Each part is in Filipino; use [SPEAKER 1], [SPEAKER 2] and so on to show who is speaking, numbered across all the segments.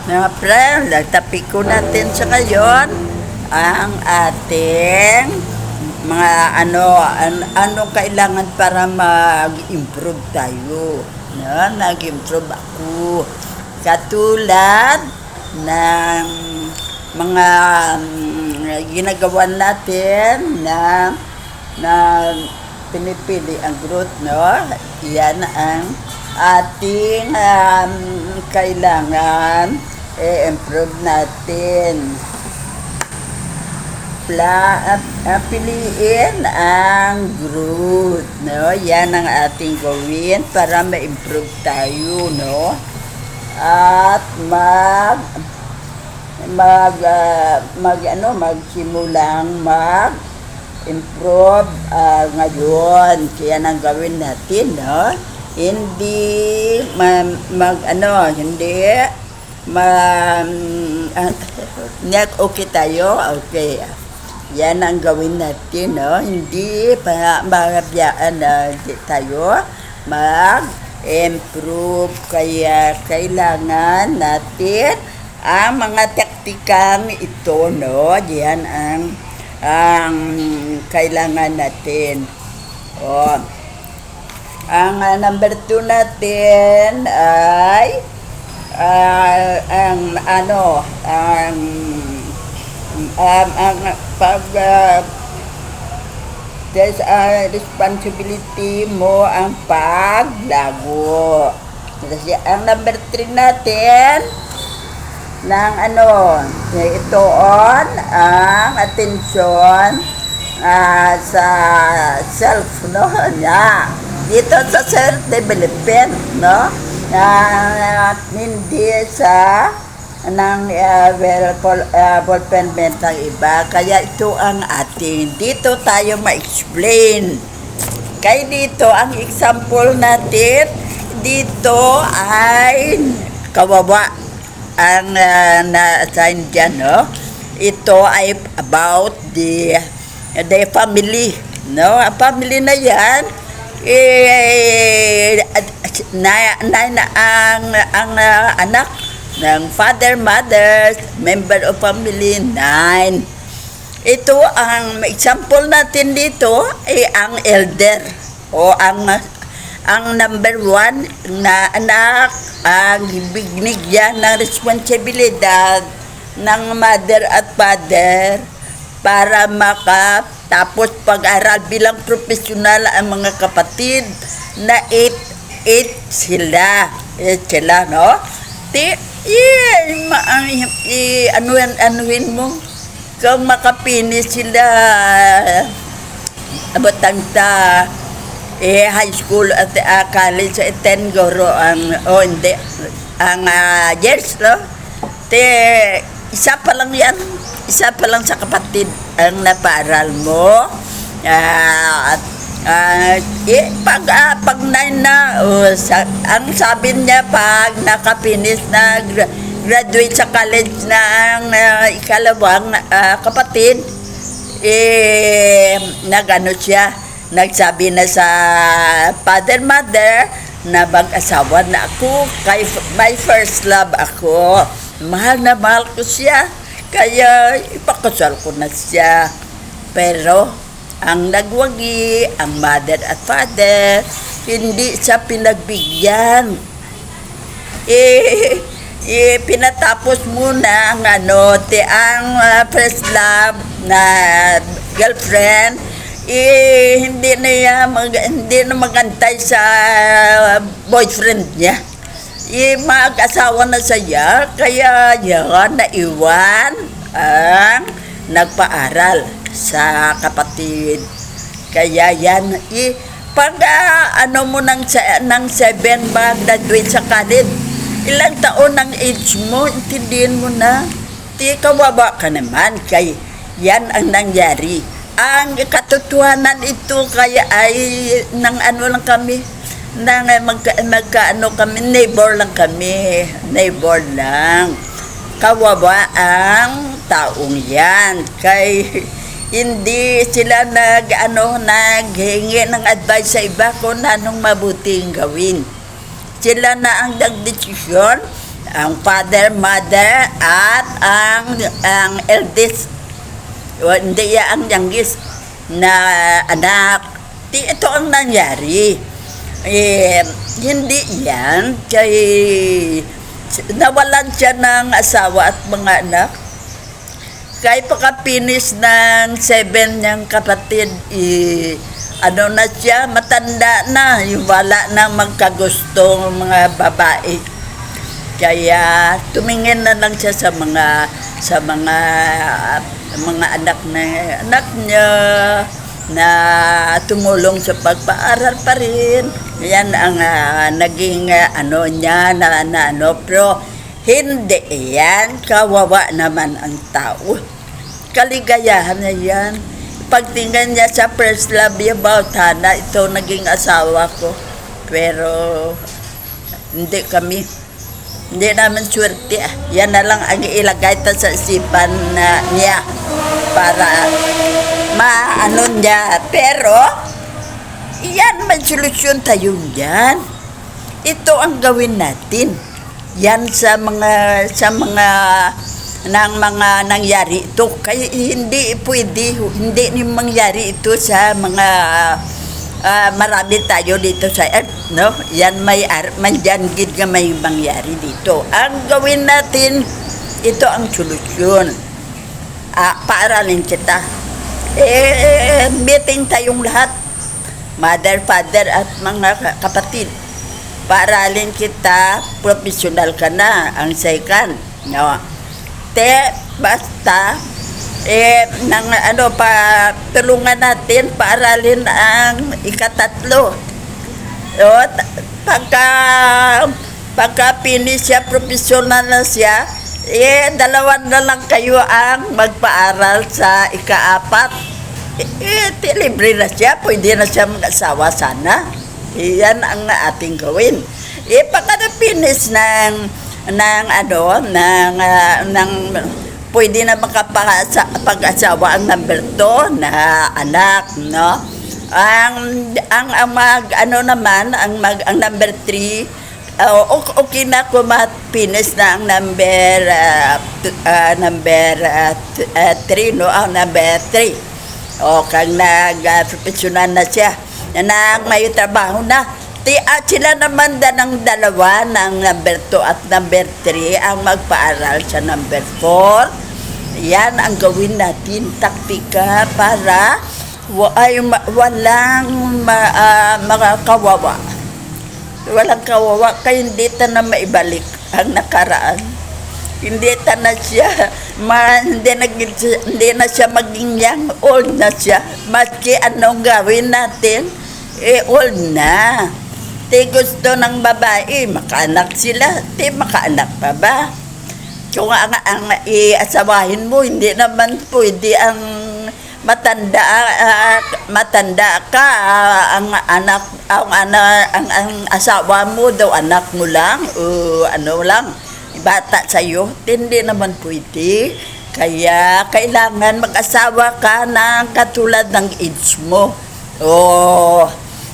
[SPEAKER 1] Mga friend, nagtapiko natin sa ngayon ang ating mga anong kailangan para mag-improve tayo. No? Nag-improve ako. Katulad ng mga ginagawa natin na pinipili ang growth, no? Yan ang ating kailangan i-improve natin. Piliin ang growth, no? Yan ang ating gawin para ma-improve tayo, no? At magsimulang mag-improve ngayon. Kaya nang gawin natin, no? Hindi okay tayo, okay. Yan ang gawin natin, no? Hindi mabiyaan na tayo mag-improve. Kaya kailangan natin ang mga taktikang ito, no? Yan ang kailangan natin. Ang number 2 natin ay responsibility mo ang paglago. Kasi ang number 3 natin ng ito ang attention sa self, no? Dito sa self-development, no? Hindi sa fulfillment ng iba. Kaya ito ang atin. Dito tayo ma-explain. Kaya dito, ang example natin, dito ay kawawa ang na-assign dyan, no? Ito ay about the family, no? Ang family na yan, ang anak ng father, mother, member of family, 9. Ito ang example natin dito ay ang elder o ang number 1 na anak ang binigyan ng responsibilidad ng mother at father para makatapos pag-aral bilang profesional. Ang mga kapatid na 8 sila, no? Anuhin mo kung makapinis sila abatang high school at college, 10 goro ang years, no? Isa pa lang yan, isa pa lang sa kapatid ang napaaral mo. Pag 9 na, ang sabi niya, pag nakapinis na graduate sa college na ang ikalawang kapatid, nagsabi na sa father, mother na mag-asawa na ako, kay my first love ako. Mahal na mahal ko siya, kaya ipakasal ko na siya. Pero ang nagwagi, ang mother at father, hindi siya pinagbigyan. Pinatapos muna ang first love na girlfriend, hindi na magantay sa boyfriend niya. Mag-asawa na siya, kaya yan naiwan ang nagpaaral sa kapatid. Kaya yan, pag mo ng 7 mag-graduate sa college, ilang taon ang age mo, intindihin mo na, kawawa ka naman. Kaya yan ang nangyari. Ang katotohanan ito, kaya ay lang kami, kami, neighbor lang. Kawawa ang taong yan. Kay hindi sila naghingi ng advice sa iba kung anong mabuting gawin. Sila na ang nagdesisyon ang father, mother, at ang eldest, o hindi yan ang youngest na anak. Ito ang nangyari. Hindi yan kay nawalan siya ng asawa at mga anak. Kaya pagka-finish ng 7 niyang kapatid, ano na siya, matanda na, yung wala na magkagustong mga babae. Kaya tumingin na lang siya sa mga anak niya na tumulong sa pagpaaral pa rin. Yan ang naging ano niya na pero hindi yan, kawawa naman ang tao. Kaligayahan na yan. Pagtingin niya sa first love about Hana, ito naging asawa ko. Pero hindi namin swerte. Yan na lang ang ilagay sa isipan niya para maano niya. Pero yan, may solusyon tayo yan. Ito ang gawin natin. Yan sa mga nangyari ito. Kaya hindi pwede, hindi ni mangyari ito sa mga marami tayo dito sa earth, no? Yan may gid nga may mangyari dito. Ang gawin natin, ito ang solusyon. Paaralin kita. Meeting tayong lahat, mother, father at mga kapatid. Paaralin kita, professional ka na, ang second, no? Basta tulungan natin paaralin ang ikatatlo. Pagka finish siya, professional na siya, dalawa na lang kayo ang magpaaral sa ika-4. Libre na siya, pwede na siya mag-asawa sana. Yan ang ating gawin. Pagka na-finish pwede na makapag-asawa ang number 2 na anak, no? Ang number 3, okay na kung ma-finish na ang number 3, no? Ang number 3. Kang nag-professional na siya, na may trabaho na. Sila naman ng dalawa ng number 2 at number 3 ang magpaaral sa number 4. Yan ang gawin natin, taktika para walang kawawa. Walang kawawa, kaya hindi na maibalik ang nakaraan. Hindi na siya, hindi na siya maging young, old na siya. Maski anong gawin natin, old na. Gusto ng babae, makaanak sila. Makaanak pa ba? Kung ang iasawahin mo, hindi naman pwede ang matanda ka, ang asawa mo daw, anak mo lang, bata sa'yo, hindi naman pwede. Kaya kailangan mag-asawa ka ng katulad ng age mo.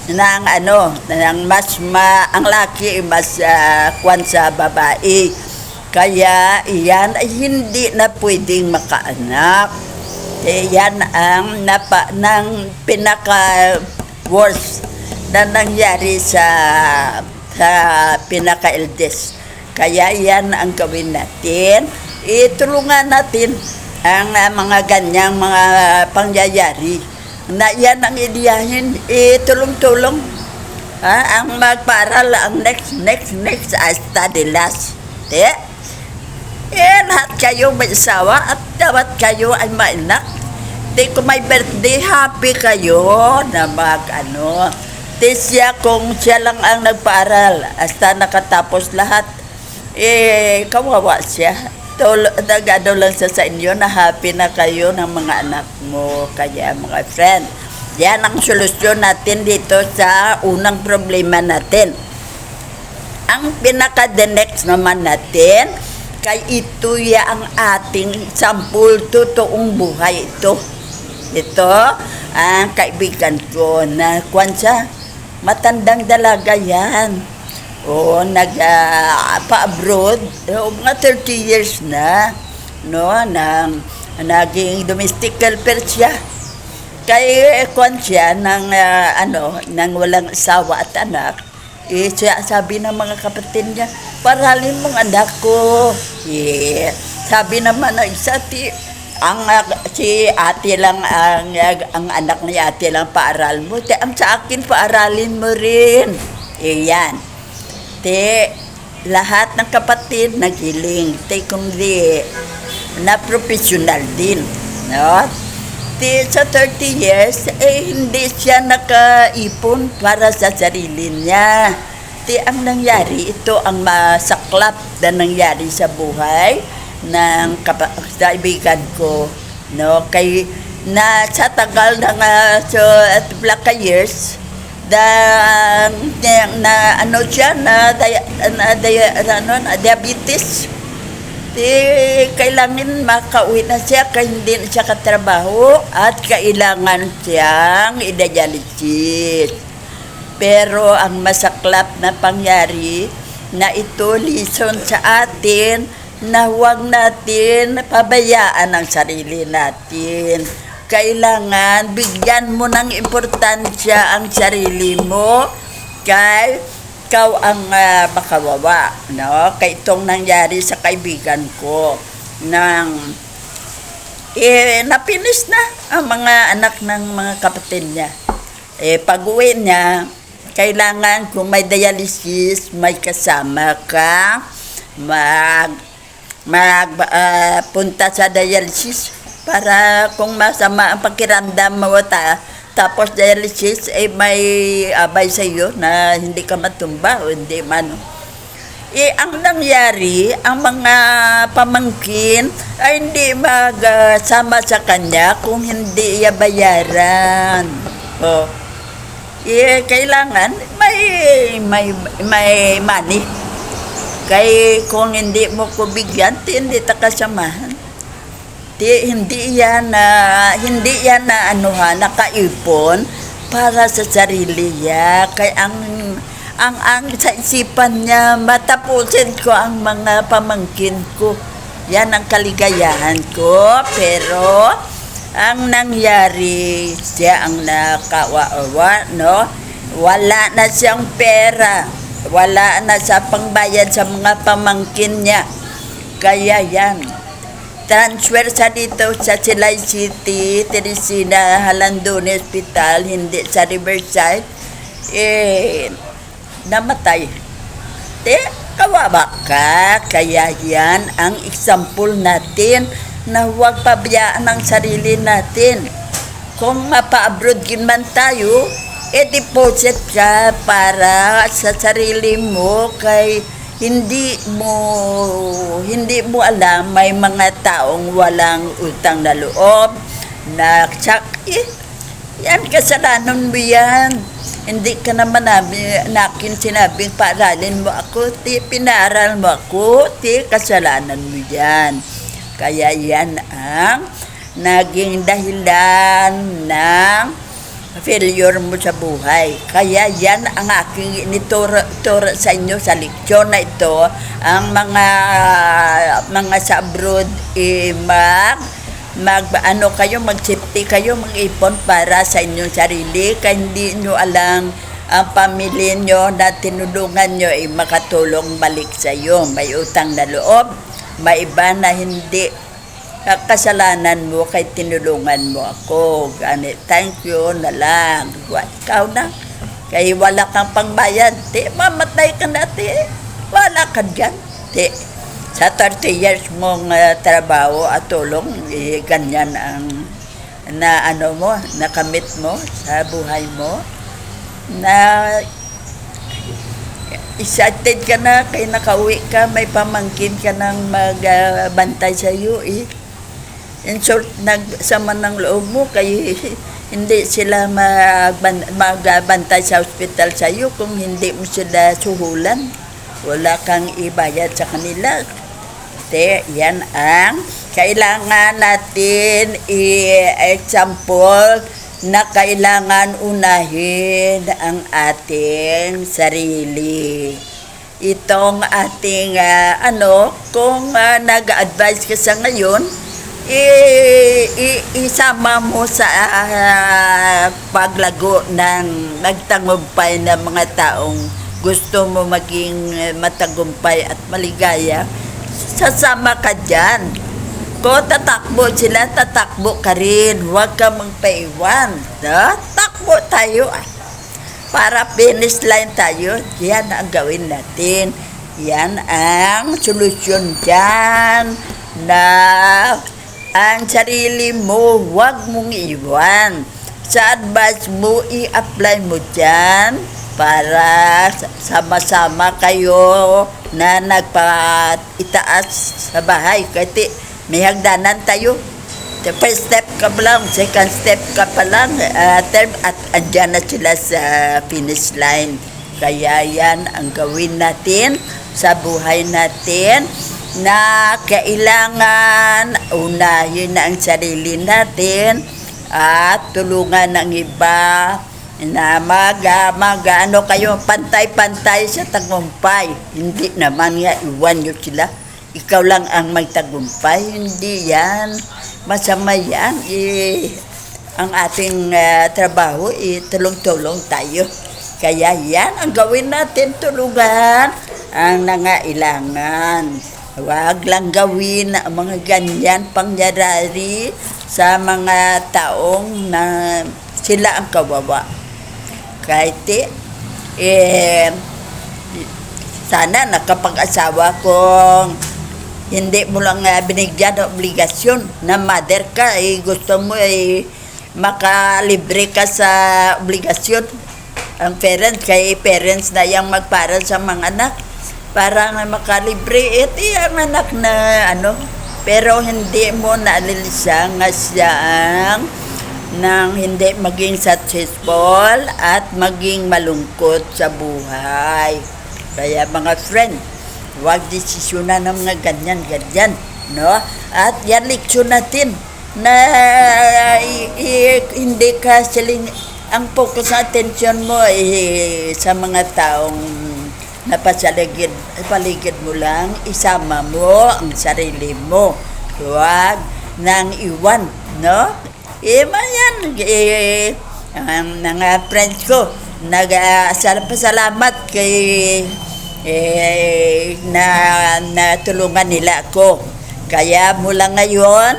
[SPEAKER 1] Ang laki mas kwan sa babae. Kaya iyan ay hindi na pwedeng makaanak. Yan ang pinaka-worst na nangyari sa pinaka-eldest. Kaya yan ang gawin natin. Itulungan natin ang mga ganyang mga pangyayari. Na yan ang ideyahin, tulong-tulong. Ang magparal, ang next study last. Lahat kayo may asawa at dapat kayo ay mainak. Kung may birthday, happy kayo na siya kung siya lang ang nagpaaral hasta nakatapos lahat, kawawa siya. Nagano lang sa inyo na happy na kayo ng mga anak mo. Kaya mga friend, yan ang solusyon natin dito sa unang problema natin. Ang pinaka-the next naman natin, kay ito ya ang ating sample, totoong buhay ito. Ito, ang kaibigan ko na kwansa, matandang dalaga yan. pa-abroad, mga 30 years na, no, naging domestic helper siya. Kay kwan siya ng nang walang asawa at anak, siya sabi ng mga kapatid niya, paralin mong anak ko. Sabi naman ng isa, si ate lang ang anak ni ate lang paaral mo. Ang sa akin paaralin mo rin. Yan. Lahat ng kapatid naghiling. Kung di na professional din. No? Sa 30 years, hindi siya nakaipon para sa sarili niya. Ang nangyari, ito ang masaklap na nangyari sa buhay ng kaibigan ko. No? Sa tagal ng years, diabetes. Kailangan makauwi na siya kaya hindi na siya katrabaho at kailangan siyang i-dialysis. Pero ang masaklap na pangyari na ito lesson sa atin na huwag natin pabayaan ang sarili natin. Kailangan bigyan mo ng importansya ang sarili mo kay ikaw ang makawawa, no? Kay itong nangyari sa kaibigan ko napinis na ang mga anak ng mga kapatid niya. Pag-uwi niya, kailangan kung may dialysis, may kasama ka, punta sa dialysis para kung masama ang pakiramdam mo tapos dialysis may abay sa iyo na hindi ka matumba o hindi man. Ang nangyari, ang mga pamangkin ay hindi magsama sa kanya kung hindi iya bayaran. Kailangan may money. Kaya kung hindi mo ko bigyan, hindi ta kasamahan. Hindi yan nakaipon para sa sarili niya. Kaya ang sa isipan niya, matapusin ko ang mga pamangkin ko. Yan ang kaligayahan ko. Pero ang nangyari, siya ang nakawawa, no? Wala na siyang pera. Wala na sa pangbayad sa mga pamangkin niya. Kaya yan. Transfer sa dito sa Silay City, Teresina, Halandone Hospital, hindi sa Riverside. Namatay. Kawawa ka. Kaya yan ang example natin na huwag pabayaan ang sarili natin. Kung mapa-abroad man tayo, deposit ka para sa sarili mo kay hindi mo alam may mga taong walang utang na loob na yan kasalanan mo yan. Hindi ka naman nakin sinabing paaralin mo ako, pinaaral mo ako, kasalanan mo yan. Kaya yan ang naging dahilan ng failure mo sa buhay. Kaya yan ang aking inituro sa inyo sa leksyon na ito. Ang mga sa abroad, mag-safety kayo, mag-ipon para sa inyong sarili. Kaya hindi nyo alam ang pamilya nyo na tinulungan nyo ay makatulong balik sa iyo. May utang na loob, may iba na hindi. Kasalanan mo kay tinulungan mo ako. Ganit, thank you na lang. Ikaw na. Kaya wala kang pangbayad. Mamatay ka na, wala ka dyan. Sa 30 years mong trabaho at tulong, ganyan ang nakamit mo sa buhay mo. Na excited ka na, kaya nakauwi ka, may pamangkin ka nang magbantay sa iyo. In short, nagsama ng loob mo kaya hindi sila magbantay sa hospital sa iyo kung hindi mo sila suhulan. Wala kang ibayad sa kanila. Yan ang kailangan natin i-example na kailangan unahin ang ating sarili. itong ating kung nag-advise ka sa ngayon, isama mo sa paglago ng nagtagumpay ng mga taong gusto mo maging matagumpay at maligaya. Sasama ka dyan. Kung tatakbo sila, tatakbo ka rin. Huwag ka magpaiwan. Takbo tayo para finish line tayo. Yan ang gawin natin. Yan ang solusyon dyan na ang sarili mo, huwag mong iwan. Sa advice mo, i-apply mo dyan para sama-sama kayo na nagpa-itaas sa bahay. Kasi may hagdanan tayo. The first step ka pa lang, second step ka pa lang, third, at andyan na sila sa finish line. Kaya yan ang gawin natin sa buhay natin, na kailangan unahin na ang sarili natin at tulungan ng iba na mag-ano kayo, pantay-pantay sa tagumpay. Hindi naman nga iwan nyo sila. Ikaw lang ang magtagumpay. Hindi yan. Masama yan. Ang ating trabaho, tulong-tulong tayo. Kaya yan ang gawin natin, tulungan ang nangailangan. Huwag lang gawin ang mga ganyan pangyayari sa mga taong na sila ang kawawa. Kahit sana nakapag-asawa kung hindi mo lang binigyan ng obligasyon na mother ka, gusto mo makalibre ka sa obligasyon. Ang parents na yung magpara sa mga anak para nga makalibre. Ito yung anak na pero hindi mo naalilisa nga siyang nang hindi maging successful at maging malungkot sa buhay. Kaya mga friend, huwag desisyonan ng mga ganyan, no? At yan leksyon natin na hindi ka ang focus sa attention mo sa mga taong paligid mo lang, isama mo ang sarili mo. Huwag nang iwan, no? Mayan, ang mga friends ko, nagpasalamat kay na tulungan nila ako. Kaya mula ngayon,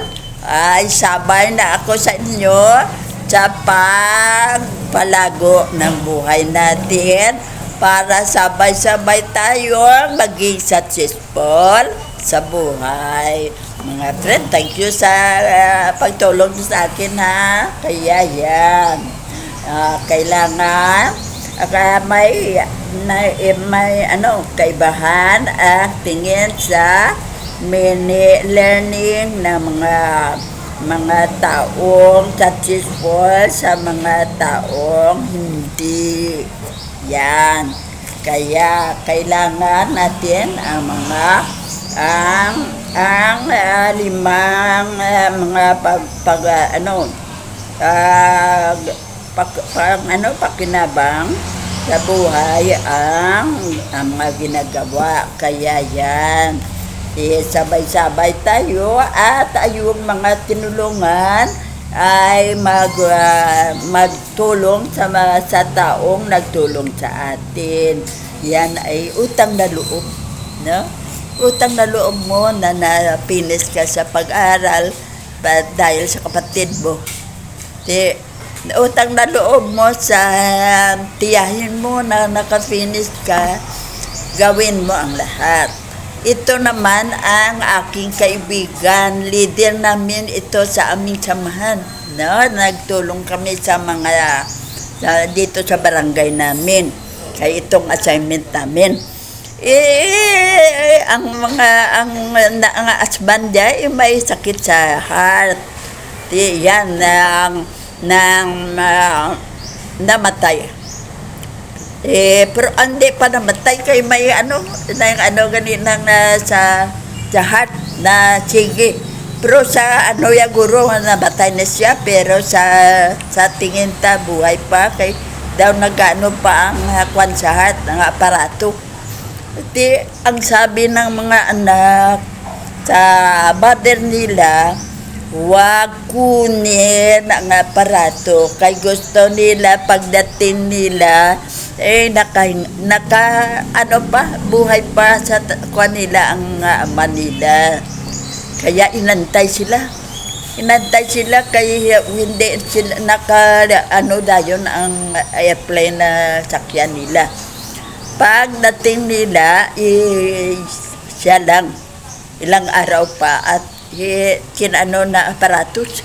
[SPEAKER 1] ay sabay na ako sa inyo sa pagpalago ng buhay natin, para sabay-sabay tayo maging successful sa buhay. Mga friend, thank you sa pagtulong sa akin, ha. Kaya yan, kailangan may kaibahan ang tingin sa mini learning ng mga taong successful sa mga taong hindi. Yan. Kaya kailangan natin ang limang pakinabang sa buhay ang mga ginagawa. Kaya yan, sabay-sabay tayo at yung mga tinulungan ay magtulong sa taong nagtulong sa atin. Yan ay utang na loob, no? Utang na loob mo na na-finish ka sa pag-aral dahil sa kapatid mo. Utang na loob mo sa tiyahin mo na naka-finish ka, gawin mo ang lahat. Ito naman ang aking kaibigan, leader namin ito sa aming samahan, no? Nagtulong kami sa mga dito sa barangay namin, kaya itong assignment namin. Ang asband niya may sakit sa heart. Yan namatay. Pero hindi pa namatay, kay may ganinang sa heart na sige. Pero sa ya guro namatay na siya, pero sa tingin ta buhay pa, kay daw nagano pa ang kwan sa heart ng aparato. Ang sabi ng mga anak sa mother nila, huwag kunin ang aparato. Kay gusto nila, pagdating nila, buhay pa sa kanila ang ama nila. Kaya inantay sila. Inantay sila kaya hindi sila dayon ang airplane na sakyan nila. Pagdating nila, siya lang. Ilang araw pa at kinano na aparatos.